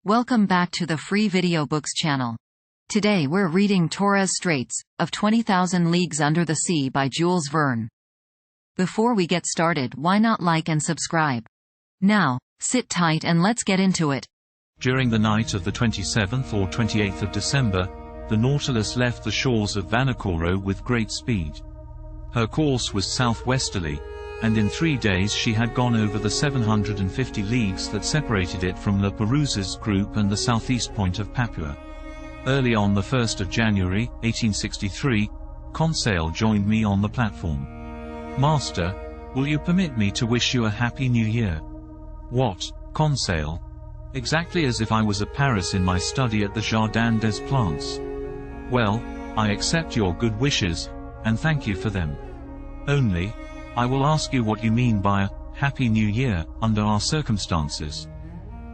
Welcome back to the Free Video Books channel. Today we're reading Torres Straits, of 20,000 Leagues Under the Sea by Jules Verne. Before we get started, why not like and subscribe? Now, sit tight and let's get into it. During the night of the 27th or 28th of December, the Nautilus left the shores of Vanikoro with great speed. Her course was southwesterly, and in 3 days she had gone over the 750 leagues that separated it from La Perouse's group and the southeast point of Papua. Early on the 1st of January, 1863, Conseil joined me on the platform. "Master, will you permit me to wish you a Happy New Year?" "What, Conseil?" "Exactly as if I was at Paris in my study at the Jardin des Plantes." "Well, I accept your good wishes, and thank you for them. Only, I will ask you what you mean by a Happy New Year under our circumstances.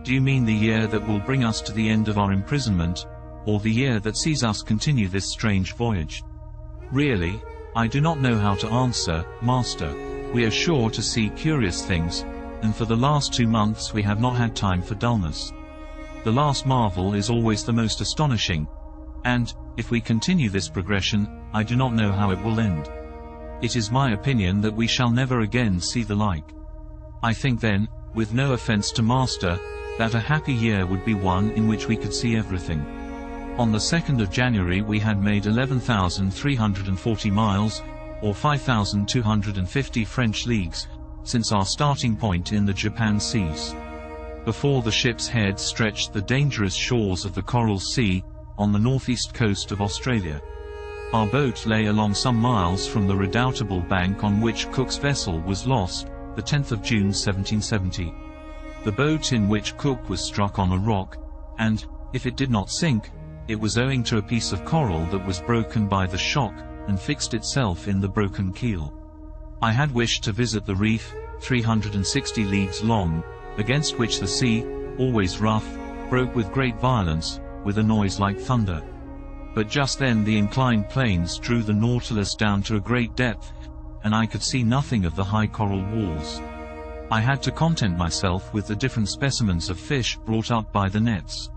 Do you mean the year that will bring us to the end of our imprisonment, or the year that sees us continue this strange voyage?" "Really, I do not know how to answer, Master. We are sure to see curious things, and for the last 2 months we have not had time for dullness. The last marvel is always the most astonishing, and, if we continue this progression, I do not know how it will end. It is my opinion that we shall never again see the like. I think then, with no offense to Master, that a happy year would be one in which we could see everything." On the 2nd of January we had made 11,340 miles, or 5,250 French leagues, since our starting point in the Japan seas. Before the ship's head stretched the dangerous shores of the Coral Sea, on the northeast coast of Australia. Our boat lay along some miles from the redoubtable bank on which Cook's vessel was lost, the 10th of June 1770. The boat in which Cook was struck on a rock, and, if it did not sink, it was owing to a piece of coral that was broken by the shock, and fixed itself in the broken keel. I had wished to visit the reef, 360 leagues long, against which the sea, always rough, broke with great violence, with a noise like thunder. But just then the inclined planes drew the Nautilus down to a great depth, and I could see nothing of the high coral walls. I had to content myself with the different specimens of fish brought up by the nets.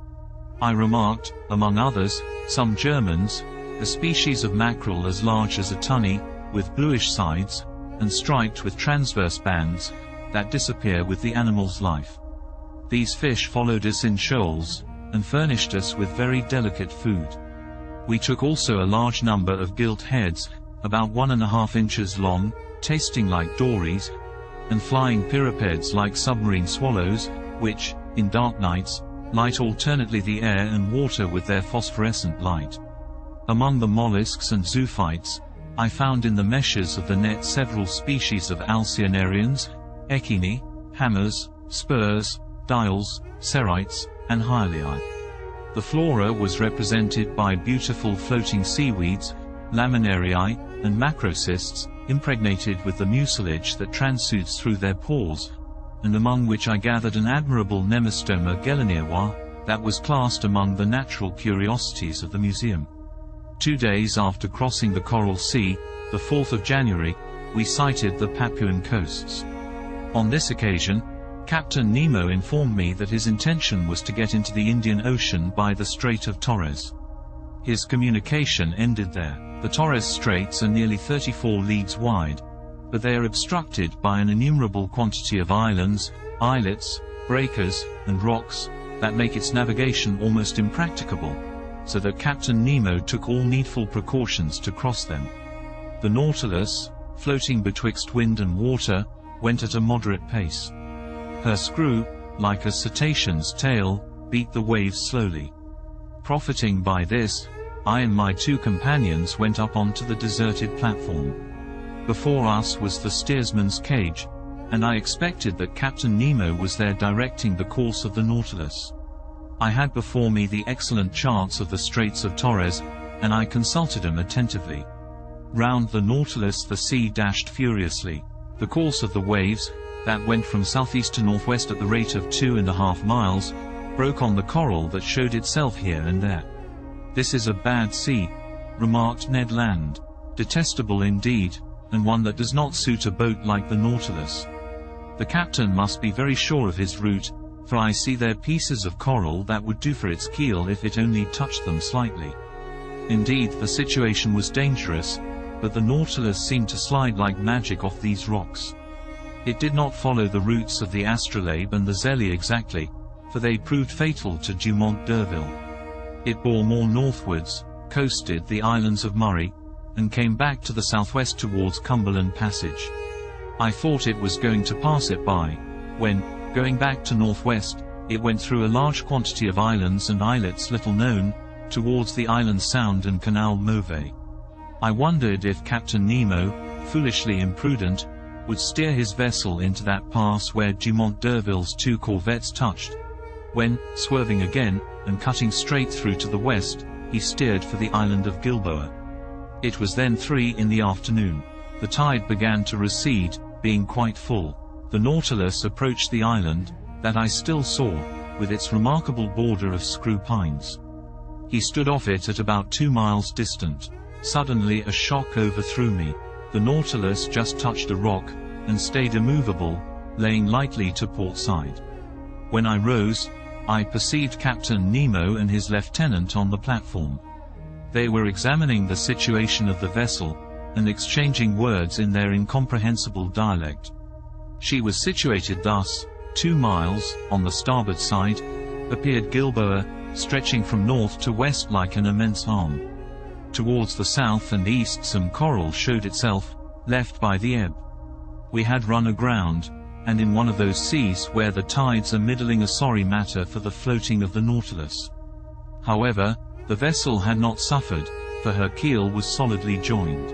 I remarked, among others, some Germans, a species of mackerel as large as a tunny, with bluish sides, and striped with transverse bands, that disappear with the animal's life. These fish followed us in shoals, and furnished us with very delicate food. We took also a large number of gilt heads, about 1½ inches long, tasting like dories, and flying piripeds like submarine swallows, which, in dark nights, light alternately the air and water with their phosphorescent light. Among the mollusks and zoophytes, I found in the meshes of the net several species of alcyonarians, echini, hammers, spurs, dials, cerites, and hyalii. The flora was represented by beautiful floating seaweeds, laminarii, and macrocysts, impregnated with the mucilage that transsudes through their pores, and among which I gathered an admirable Nemestoma gelinerois, that was classed among the natural curiosities of the museum. 2 days after crossing the Coral Sea, the 4th of January, we sighted the Papuan coasts. On this occasion, Captain Nemo informed me that his intention was to get into the Indian Ocean by the Strait of Torres. His communication ended there. The Torres Straits are nearly 34 leagues wide, but they are obstructed by an innumerable quantity of islands, islets, breakers, and rocks, that make its navigation almost impracticable, so that Captain Nemo took all needful precautions to cross them. The Nautilus, floating betwixt wind and water, went at a moderate pace. Her screw, like a cetacean's tail, beat the waves slowly. Profiting by this, I and my 2 companions went up onto the deserted platform. Before us was the steersman's cage, and I expected that Captain Nemo was there directing the course of the Nautilus. I had before me the excellent charts of the Straits of Torres, and I consulted them attentively. Round the Nautilus the sea dashed furiously. The course of the waves, that went from southeast to northwest at the rate of 2½ miles, broke on the coral that showed itself here and there. "This is a bad sea," remarked Ned Land. "Detestable indeed, and one that does not suit a boat like the Nautilus. The captain must be very sure of his route, for I see there pieces of coral that would do for its keel if it only touched them slightly. Indeed, the situation was dangerous, but the Nautilus seemed to slide like magic off these rocks. It did not follow the routes of the Astrolabe and the Zélie exactly, for they proved fatal to Dumont d'Urville. It bore more northwards, coasted the islands of Murray, and came back to the southwest towards Cumberland Passage. I thought it was going to pass it by, when, going back to northwest, it went through a large quantity of islands and islets little known, towards the Island Sound and Canal Mauvais. I wondered if Captain Nemo, foolishly imprudent, would steer his vessel into that pass where Dumont d'Urville's 2 corvettes touched, when, swerving again, and cutting straight through to the west, he steered for the island of Gilboa. It was then 3 in the afternoon. The tide began to recede, being quite full. The Nautilus approached the island, that I still saw, with its remarkable border of screw pines. He stood off it at about 2 miles distant. Suddenly a shock overthrew me. The Nautilus just touched a rock, and stayed immovable, laying lightly to port side. When I rose, I perceived Captain Nemo and his lieutenant on the platform. They were examining the situation of the vessel, and exchanging words in their incomprehensible dialect. She was situated thus: 2 miles, on the starboard side, appeared Gilboa, stretching from north to west like an immense arm. Towards the south and east some coral showed itself, left by the ebb. We had run aground, and in one of those seas where the tides are middling a sorry matter for the floating of the Nautilus. However, the vessel had not suffered, for her keel was solidly joined.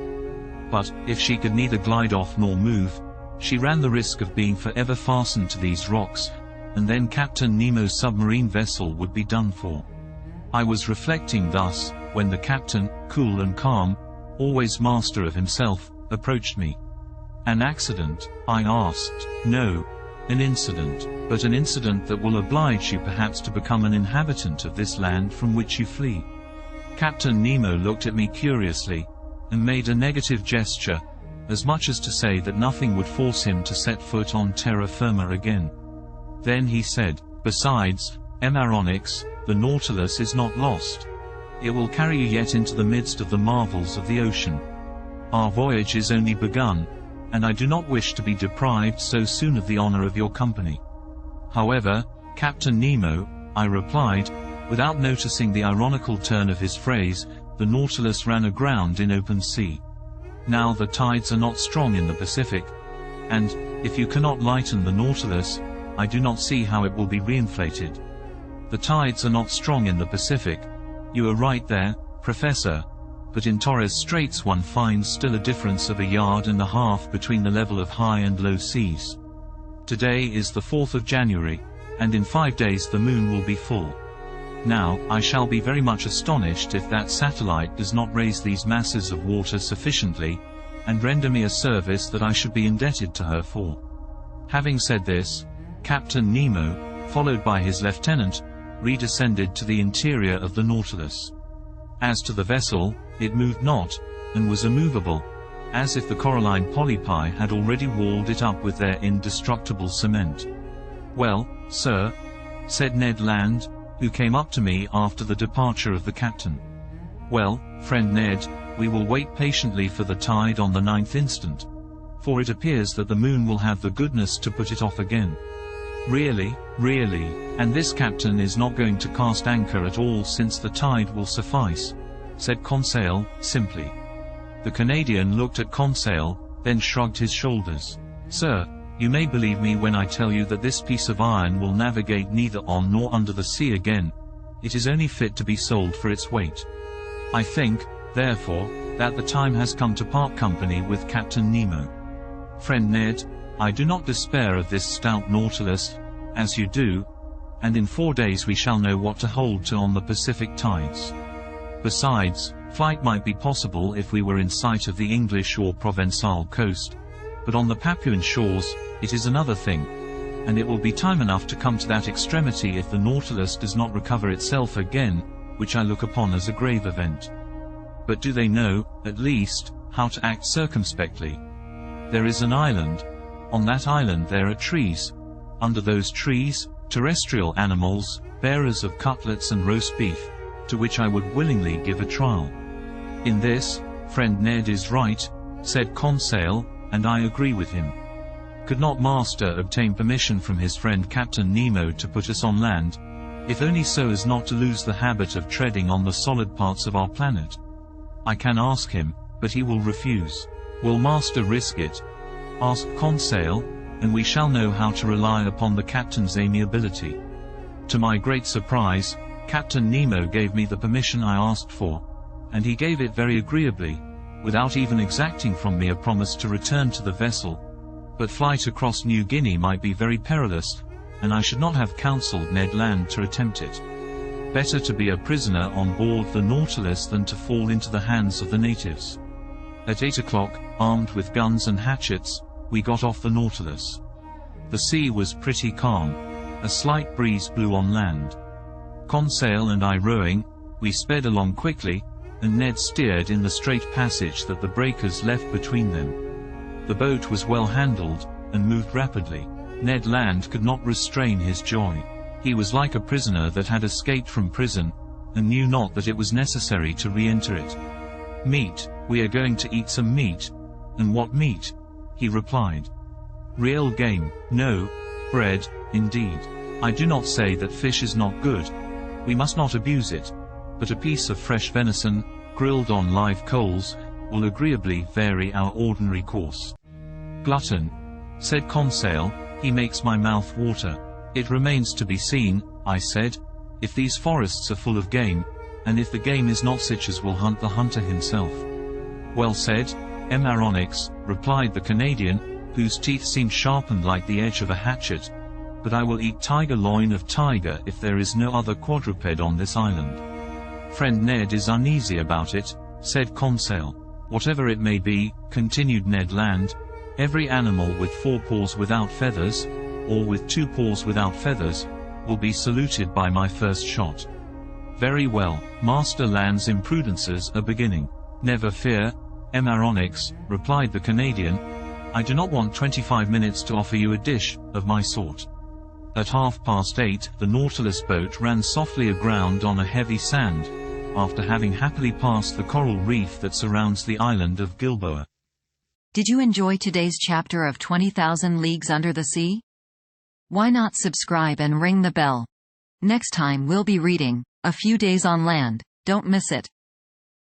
But, if she could neither glide off nor move, she ran the risk of being forever fastened to these rocks, and then Captain Nemo's submarine vessel would be done for. I was reflecting thus, when the captain, cool and calm, always master of himself, approached me. "An accident?" I asked. "No, an incident, but an incident that will oblige you perhaps to become an inhabitant of this land from which you flee." Captain Nemo looked at me curiously, and made a negative gesture, as much as to say that nothing would force him to set foot on terra firma again. Then he said, "Besides, M. Aronnax, the Nautilus is not lost. It will carry you yet into the midst of the marvels of the ocean. Our voyage is only begun, and I do not wish to be deprived so soon of the honor of your company." "However, Captain Nemo," I replied, without noticing the ironical turn of his phrase, "the Nautilus ran aground in open sea. Now the tides are not strong in the Pacific, and, if you cannot lighten the Nautilus, I do not see how it will be reinflated. The tides are not strong in the Pacific. You are right there, Professor, but in Torres Straits one finds still a difference of 1.5 yards between the level of high and low seas. Today is the 4th of January, and in 5 days the moon will be full. Now, I shall be very much astonished if that satellite does not raise these masses of water sufficiently, and render me a service that I should be indebted to her for." Having said this, Captain Nemo, followed by his lieutenant, redescended to the interior of the Nautilus. As to the vessel, it moved not, and was immovable, as if the coralline polypi had already walled it up with their indestructible cement. "Well, sir," said Ned Land, who came up to me after the departure of the captain. "Well, friend Ned, we will wait patiently for the tide on the 9th instant, for it appears that the moon will have the goodness to put it off again." Really, and this captain is not going to cast anchor at all since the tide will suffice," said Conseil, simply. The Canadian looked at Conseil, then shrugged his shoulders. "Sir, you may believe me when I tell you that this piece of iron will navigate neither on nor under the sea again. It is only fit to be sold for its weight. I think, therefore, that the time has come to part company with Captain Nemo. Friend Ned, I do not despair of this stout Nautilus, as you do, and in 4 days we shall know what to hold to on the Pacific tides. Besides, flight might be possible if we were in sight of the English or Provençal coast, but on the Papuan shores, it is another thing, and it will be time enough to come to that extremity if the Nautilus does not recover itself again, which I look upon as a grave event. But do they know, at least, how to act circumspectly? There is an island. On that island there are trees. Under those trees, terrestrial animals, bearers of cutlets and roast beef, to which I would willingly give a trial. In this, friend Ned is right, said Conseil, and I agree with him. Could not Master obtain permission from his friend Captain Nemo to put us on land, if only so as not to lose the habit of treading on the solid parts of our planet? I can ask him, but he will refuse. Will Master risk it? Ask Conseil, and we shall know how to rely upon the captain's amiability. To my great surprise, Captain Nemo gave me the permission I asked for, and he gave it very agreeably, without even exacting from me a promise to return to the vessel. But flight across New Guinea might be very perilous, and I should not have counseled Ned Land to attempt it. Better to be a prisoner on board the Nautilus than to fall into the hands of the natives. At 8 o'clock, armed with guns and hatchets, we got off the Nautilus. The sea was pretty calm. A slight breeze blew on land. Conseil and I rowing, we sped along quickly, and Ned steered in the straight passage that the breakers left between them. The boat was well handled, and moved rapidly. Ned Land could not restrain his joy. He was like a prisoner that had escaped from prison, and knew not that it was necessary to re-enter it. "Meat, we are going to eat some meat." "And what meat?" he replied. "Real game, no, bread, indeed. I do not say that fish is not good. We must not abuse it. But a piece of fresh venison, grilled on live coals, will agreeably vary our ordinary course." "Glutton," said Conseil, "he makes my mouth water." "It remains to be seen," I said, "if these forests are full of game, and if the game is not such as will hunt the hunter himself." "Well said, M. Aronnax," replied the Canadian, whose teeth seemed sharpened like the edge of a hatchet, "but I will eat tiger loin of tiger if there is no other quadruped on this island." "Friend Ned is uneasy about it," said Conseil. "Whatever it may be," continued Ned Land, "every animal with 4 paws without feathers, or with 2 paws without feathers, will be saluted by my first shot." "Very well, Master Land's imprudences are beginning." "Never fear, M. Aronnax," replied the Canadian, "I do not want 25 minutes to offer you a dish of my sort." At 8:30, the Nautilus boat ran softly aground on a heavy sand, after having happily passed the coral reef that surrounds the island of Gilboa. Did you enjoy today's chapter of 20,000 Leagues Under the Sea? Why not subscribe and ring the bell? Next time we'll be reading A Few Days on Land. Don't miss it.